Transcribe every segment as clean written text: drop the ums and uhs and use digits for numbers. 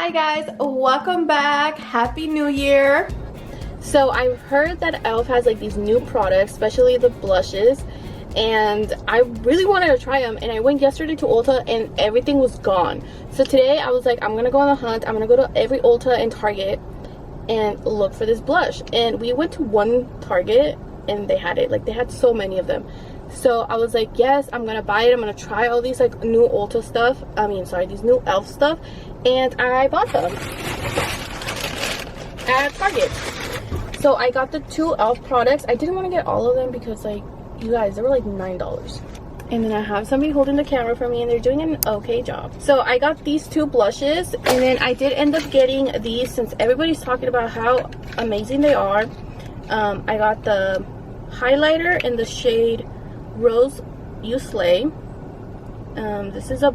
Hi guys, welcome back. Happy New Year. So I've heard that e.l.f. has like these new products, especially the blushes, and I really wanted to try them, and I went yesterday to Ulta and everything was gone. So today I was like, I'm gonna go on the hunt. I'm gonna go to every Ulta and Target and look for this blush. And we went to one Target and they had it. Like, they had so many of them. So I was like, yes, I'm gonna buy it. I'm gonna try all these like new Ulta stuff. These new e.l.f. stuff. And I bought them at Target. So I got the two e.l.f. products. I didn't want to get all of them because, like, you guys, they were like $9. And then I have somebody holding the camera for me and they're doing an okay job. So I got these two blushes, and then I did end up getting these since everybody's talking about how amazing they are. I got the highlighter in the shade Rose You Slay. This is a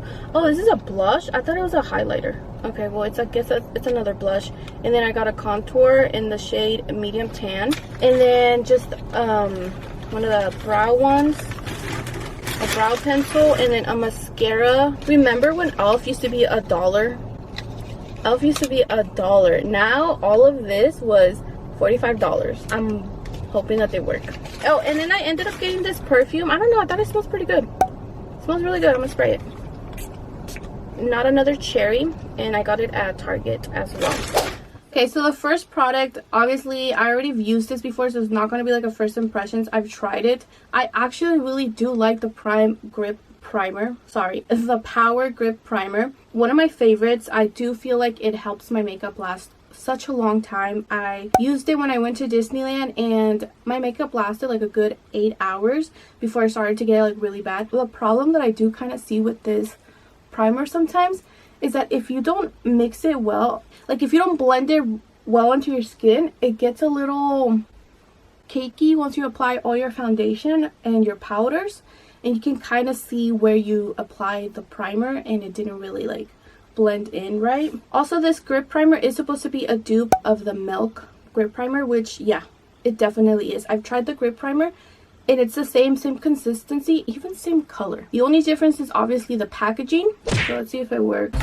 blush. I thought it was a highlighter. Okay, well, I guess it's another blush. And then I got a contour in the shade Medium Tan, and then just one of the brow ones, a brow pencil, and then a mascara. Remember when e.l.f. used to be $1? e.l.f. used to be $1. Now all of this was $45. I'm hoping that they work. Oh, and then I ended up getting this perfume. I don't know, I thought it smells pretty good. It smells really good. I'm gonna spray it. Not Another Cherry, and I got it at Target as well. Okay, so the first product, obviously I already used this before, so it's not going to be like a first impressions. I've tried it. I actually really do like the Power Grip Primer. One of my favorites. I do feel like it helps my makeup last such a long time. I used it when I went to Disneyland, and my makeup lasted like a good 8 hours before I started to get like really bad. The problem that I do kind of see with this primer sometimes is that if you don't mix it well, like if you don't blend it well into your skin, it gets a little cakey once you apply all your foundation and your powders, and you can kind of see where you applied the primer and it didn't really like blend in right. Also, this grip primer is supposed to be a dupe of the Milk grip primer, which yeah, it definitely is. I've tried the grip primer and it's the same consistency, even same color. The only difference is obviously the packaging. So let's see if it works.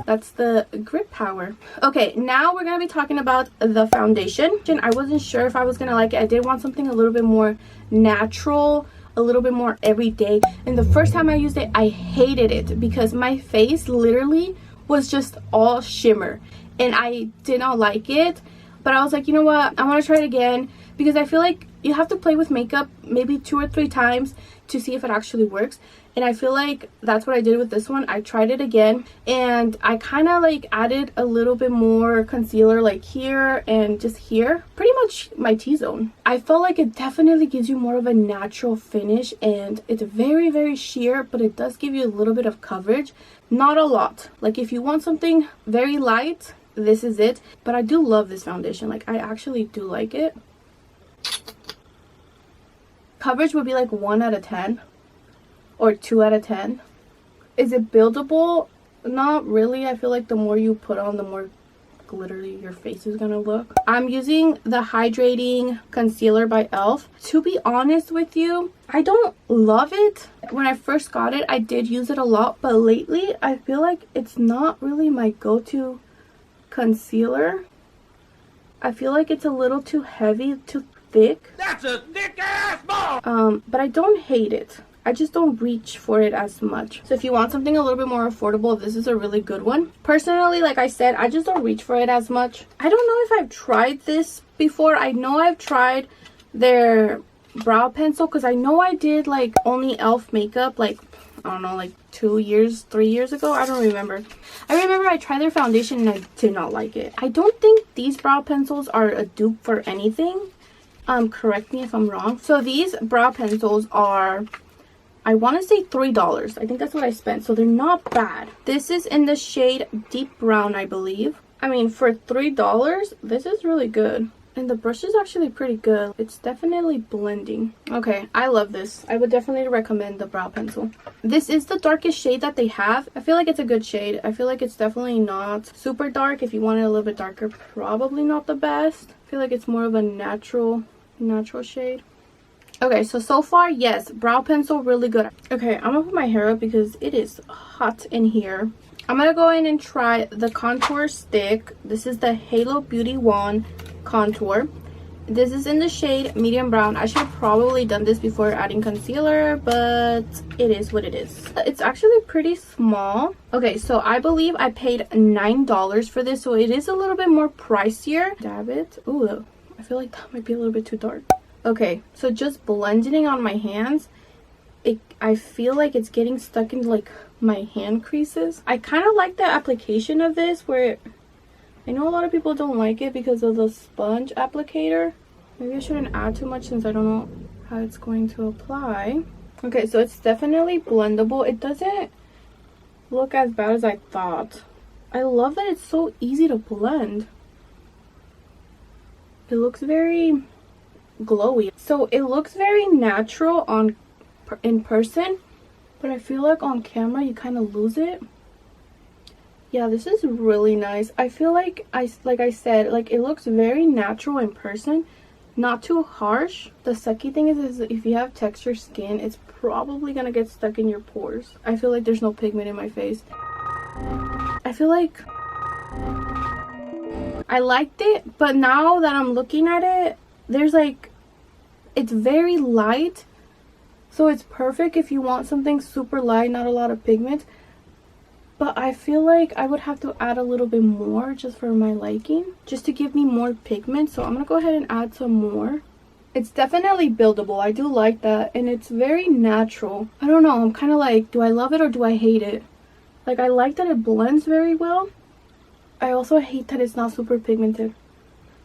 That's the grip power. Okay, now we're gonna be talking about the foundation. I wasn't sure if I was gonna like it. I did want something a little bit more natural, a little bit more everyday. And the first time I used it, I hated it because my face literally was just all shimmer and I did not like it. But I was like, you know what, I want to try it again, because I feel like you have to play with makeup maybe 2 or 3 times to see if it actually works. And I feel like that's what I did with this one. I tried it again and I kind of like added a little bit more concealer like here and just here, pretty much my T-zone. I felt like it definitely gives you more of a natural finish, and it's very, very sheer, but it does give you a little bit of coverage, not a lot. Like if you want something very light, this is it. But I do love this foundation. Like, I actually do like it. Coverage would be like 1 out of 10 or 2 out of 10. Is it buildable? Not really. I feel like the more you put on, the more glittery your face is gonna look. I'm using the hydrating concealer by e.l.f. To be honest with you, I don't love it. When I first got it, I did use it a lot, but lately I feel like it's not really my go-to concealer. I feel like it's a little too heavy, too thick. That's a thick ass ball. But I don't hate it. I just don't reach for it as much. So if you want something a little bit more affordable, this is a really good one. Personally, like I said, I just don't reach for it as much. I don't know if I've tried this before. I know I've tried their brow pencil, because I know I did like only e.l.f. makeup like, I don't know, like 2 years, 3 years ago. I don't remember. I remember I tried their foundation and I did not like it. I don't think these brow pencils are a dupe for anything. Correct me if I'm wrong. So these brow pencils are, I want to say $3. I think that's what I spent. So they're not bad. This is in the shade Deep Brown, I believe. I mean, for $3, this is really good. And the brush is actually pretty good. It's definitely blending. Okay, I love this. I would definitely recommend the brow pencil. This is the darkest shade that they have. I feel like it's a good shade. I feel like it's definitely not super dark. If you want it a little bit darker, probably not the best. I feel like it's more of a natural shade. Okay, so far, yes, brow pencil, really good. Okay, I'm gonna put my hair up because it is hot in here. I'm gonna go in and try the contour stick. This is the Halo Beauty Wand contour. This is in the shade medium brown. I should have probably done this before adding concealer, but it is what it is. It's actually pretty small. Okay, so I believe I paid $9 for this, so it is a little bit more pricier. Dab it. Ooh, I feel like that might be a little bit too dark. Okay, so just blending on my hands, I feel like it's getting stuck in like my hand creases. I kind of like the application of this, where I know a lot of people don't like it because of the sponge applicator. Maybe I shouldn't add too much since I don't know how it's going to apply. Okay, so it's definitely blendable. It doesn't look as bad as I thought. I love that it's so easy to blend. It looks very glowy. So it looks very natural in person, but I feel like on camera you kind of lose it. Yeah, this is really nice. I feel like I said, like it looks very natural in person, not too harsh. The sucky thing is if you have textured skin, it's probably gonna get stuck in your pores. I feel like there's no pigment in my face. I feel like I liked it, but now that I'm looking at it, there's like, it's very light, so it's perfect if you want something super light, not a lot of pigment. But I feel like I would have to add a little bit more just for my liking, just to give me more pigment. So I'm gonna go ahead and add some more. It's definitely buildable. I do like that, and it's very natural. I don't know, I'm kind of like, do I love it or do I hate it? Like, I like that it blends very well. I also hate that it's not super pigmented.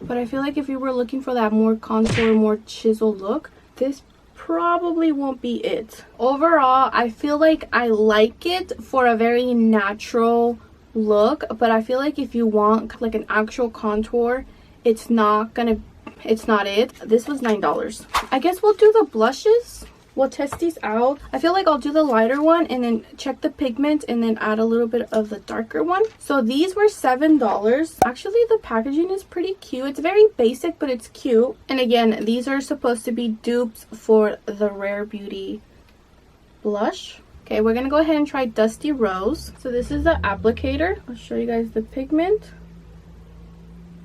But I feel like if you were looking for that more contour, more chiseled look, this probably won't be it. Overall, I feel like I like it for a very natural look, but I feel like if you want like an actual contour, it's not it. This was $9. I guess we'll do the blushes. We'll test these out. I feel like I'll do the lighter one and then check the pigment and then add a little bit of the darker one. So these were $7. Actually, the packaging is pretty cute. It's very basic, but it's cute. And again, these are supposed to be dupes for the Rare Beauty blush. Okay, we're gonna go ahead and try Dusty Rose. So this is the applicator. I'll show you guys the pigment.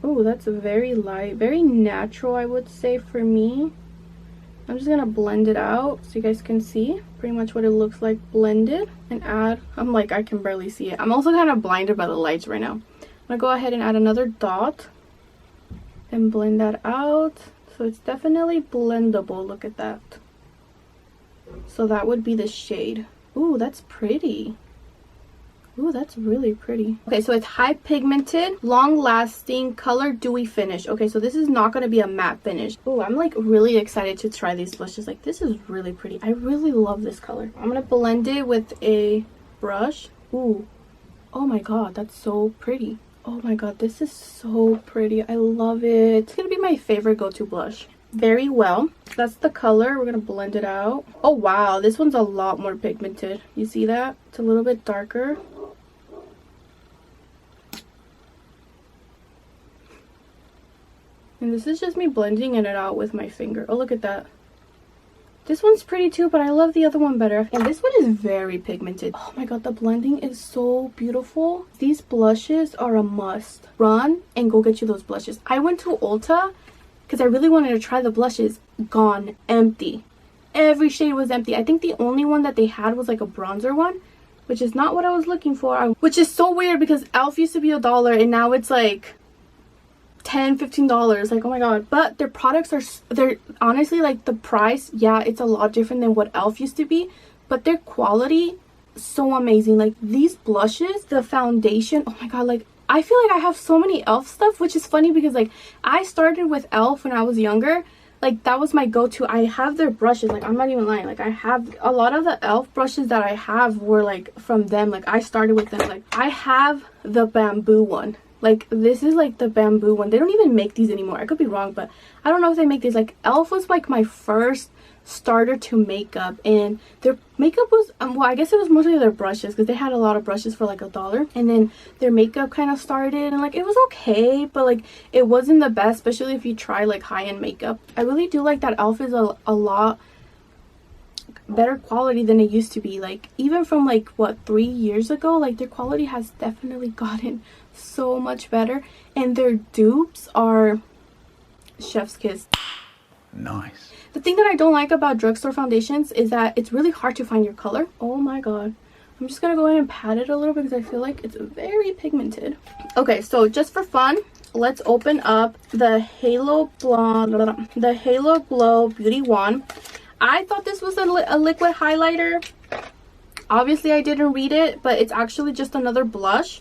Oh, that's very light, very natural, I would say, for me. I'm just gonna blend it out so you guys can see pretty much what it looks like blended, and add, I'm like, I can barely see it. I'm also kind of blinded by the lights right now. I'm gonna go ahead and add another dot and blend that out. So it's definitely blendable. Look at that. So that would be the shade. Ooh, that's pretty. Ooh, that's really pretty. Okay, so it's high pigmented, long lasting, color dewy finish. Okay, so this is not going to be a matte finish. Ooh, I'm like really excited to try these blushes. Like, this is really pretty. I really love this color. I'm going to blend it with a brush. Ooh, oh my god, that's so pretty. Oh my god, this is so pretty. I love it. It's going to be my favorite go-to blush. Very well. That's the color. We're going to blend it out. Oh wow, this one's a lot more pigmented. You see that? It's a little bit darker. And this is just me blending it out with my finger. Oh, look at that. This one's pretty too, but I love the other one better. And this one is very pigmented. Oh my god, the blending is so beautiful. These blushes are a must. Run and go get you those blushes. I went to Ulta because I really wanted to try the blushes. Gone. Empty. Every shade was empty. I think the only one that they had was like a bronzer one, which is not what I was looking for. Which is so weird because e.l.f. used to be $1 and now it's like $10-15. Like, oh my god. But their products are, they're honestly, like, the price, yeah, it's a lot different than what e.l.f. used to be, but their quality, so amazing. Like, these blushes, the foundation, oh my god, like, I feel like I have so many e.l.f. stuff, which is funny because, like, I started with e.l.f. when I was younger. Like, that was my go-to. I have their brushes, like, I'm not even lying. Like, I have a lot of the e.l.f. brushes that I have were like from them. Like, I started with them. Like, I have the bamboo one. Like, this is like the bamboo one. They don't even make these anymore. I could be wrong, but I don't know if they make these. Like, e.l.f. was like my first starter to makeup, and their makeup was well, I guess it was mostly their brushes because they had a lot of brushes for like $1, and then their makeup kind of started, and like it was okay, but like it wasn't the best, especially if you try like high-end makeup. I really do like that e.l.f. is a lot, better quality than it used to be. Like even from like what, 3 years ago, like their quality has definitely gotten so much better, and their dupes are chef's kiss. Nice. The thing that I don't like about drugstore foundations is that it's really hard to find your color. Oh my god. I'm just gonna go ahead and pat it a little because I feel like it's very pigmented. Okay, so just for fun, let's open up the Halo Glow Beauty Wand. I thought this was a liquid highlighter. Obviously, I didn't read it, but it's actually just another blush.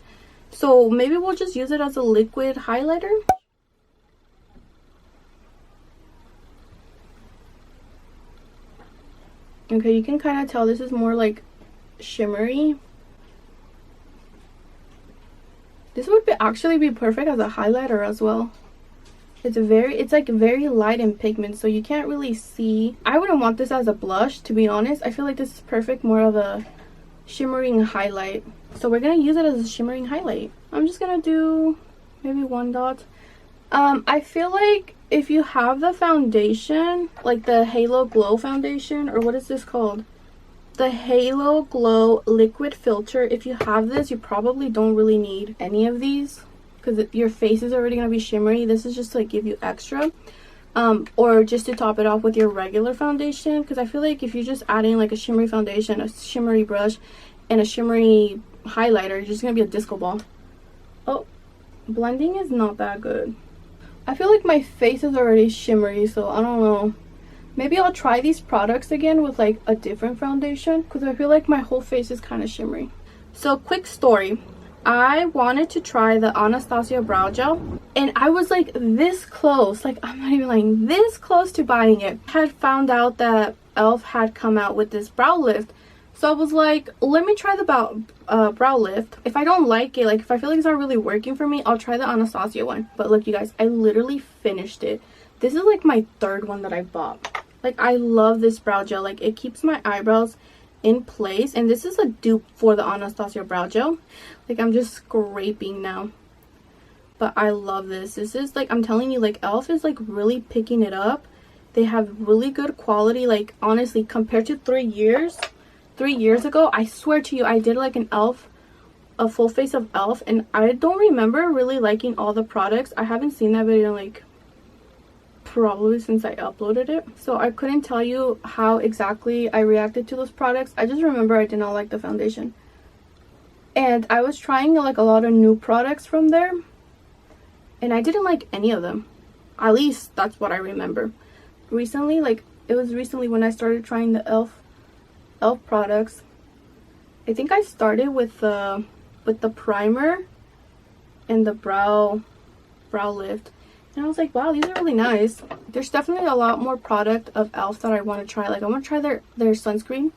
So maybe we'll just use it as a liquid highlighter. Okay, you can kind of tell this is more like shimmery. This would actually be perfect as a highlighter as well. It's like very light in pigment, so you can't really see. I wouldn't want this as a blush, to be honest. I feel like this is perfect more of a shimmering highlight. So we're gonna use it as a shimmering highlight. I'm just gonna do maybe 1 dot. I feel like if you have the foundation, like the Halo Glow foundation, or what is this called? The Halo Glow Liquid Filter. If you have this, you probably don't really need any of these because your face is already going to be shimmery. This is just to like give you extra. Or just to top it off with your regular foundation, because I feel like if you're just adding like a shimmery foundation, a shimmery brush, and a shimmery highlighter, you're just going to be a disco ball. Oh, blending is not that good. I feel like my face is already shimmery, so I don't know. Maybe I'll try these products again with like a different foundation because I feel like my whole face is kind of shimmery. So quick story. I wanted to try the Anastasia brow gel and I was like this close, like I'm not even lying, this close to buying it. I had found out that e.l.f. had come out with this brow lift. So I was like, let me try the brow lift. If I don't like it, like if I feel like it's not really working for me, I'll try the Anastasia one. But look, you guys, I literally finished it. This is like my 3rd one that I bought. Like I love this brow gel. Like it keeps my eyebrows in place. And this is a dupe for the Anastasia brow gel. Like I'm just scraping now. But I love this. This is like, I'm telling you, like e.l.f. is like really picking it up. They have really good quality. Like honestly, compared to 3 years ago, I swear to you, I did like an e.l.f. a full face of e.l.f. and I don't remember really liking all the products. I haven't seen that video like probably since I uploaded it, so I couldn't tell you how exactly I reacted to those products. I just remember I did not like the foundation, and I was trying like a lot of new products from there and I didn't like any of them. At least that's what I remember. Recently, like it was recently when I started trying the e.l.f. products. I think I started with the primer and the brow lift, and I was like, wow, these are really nice. There's definitely a lot more product of e.l.f. that I want to try. Like I want to try their sunscreen.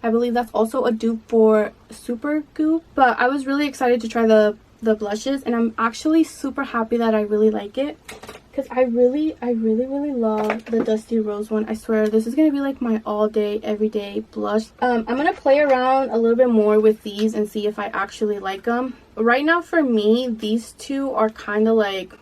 I believe that's also a dupe for Super Goop. But I was really excited to try the blushes, and I'm actually super happy that I really like it because I really love the Dusty Rose one. I swear this is gonna be like my all day everyday blush. I'm gonna play around a little bit more with these and see if I actually like them. Right now for me, these two are kind of like,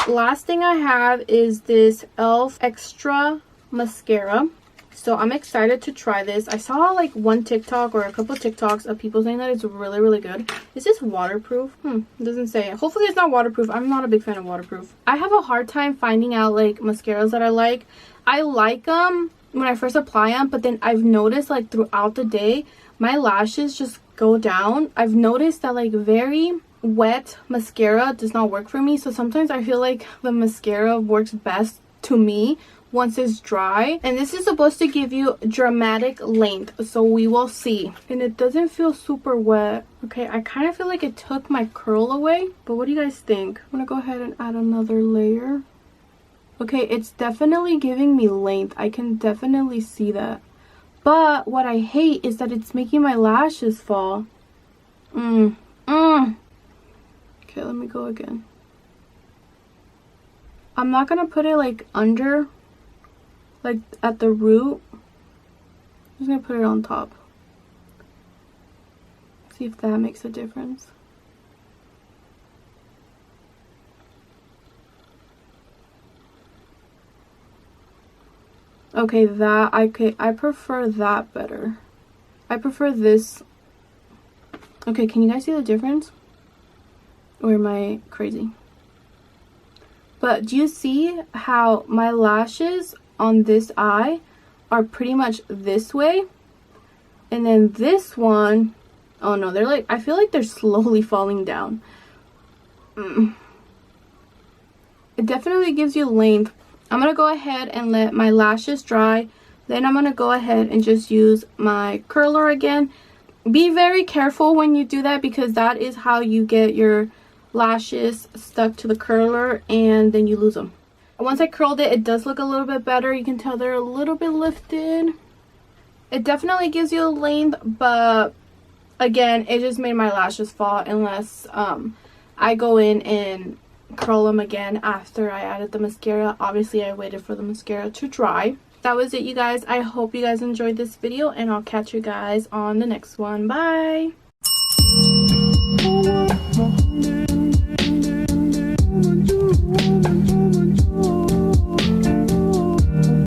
last thing I have is this e.l.f. Extra mascara. So I'm excited to try this. I saw like one TikTok or a couple TikToks of people saying that it's really good. Is this waterproof? It doesn't say. Hopefully it's not waterproof. I'm not a big fan of waterproof. I have a hard time finding out like mascaras that I like. I like them when I first apply them, but then I've noticed like throughout the day my lashes just go down. I've noticed that like very wet mascara does not work for me. So sometimes I feel like the mascara works best to me once it's dry, and this is supposed to give you dramatic length, so we will see. And it doesn't feel super wet. Okay, I kind of feel like it took my curl away, but what do you guys think? I'm gonna go ahead and add another layer. Okay, it's definitely giving me length. I can definitely see that, but what I hate is that it's making my lashes fall. Okay, let me go again. I'm not gonna put it like under, like at the root. I'm just gonna put it on top. See if that makes a difference. Okay, I prefer that better. I prefer this. Okay, can you guys see the difference? Or am I crazy? But do you see how my lashes on this eye are pretty much this way? And then this one, oh no, they're like, I feel like they're slowly falling down. It definitely gives you length. I'm going to go ahead and let my lashes dry. Then I'm going to go ahead and just use my curler again. Be very careful when you do that because that is how you get your lashes stuck to the curler and then you lose them. Once I curled it, it does look a little bit better. You can tell they're a little bit lifted. It definitely gives you length, but again, it just made my lashes fall unless I go in and curl them again after I added the mascara. Obviously, I waited for the mascara to dry. That was it, you guys. I hope you guys enjoyed this video, and I'll catch you guys on the next one. Bye!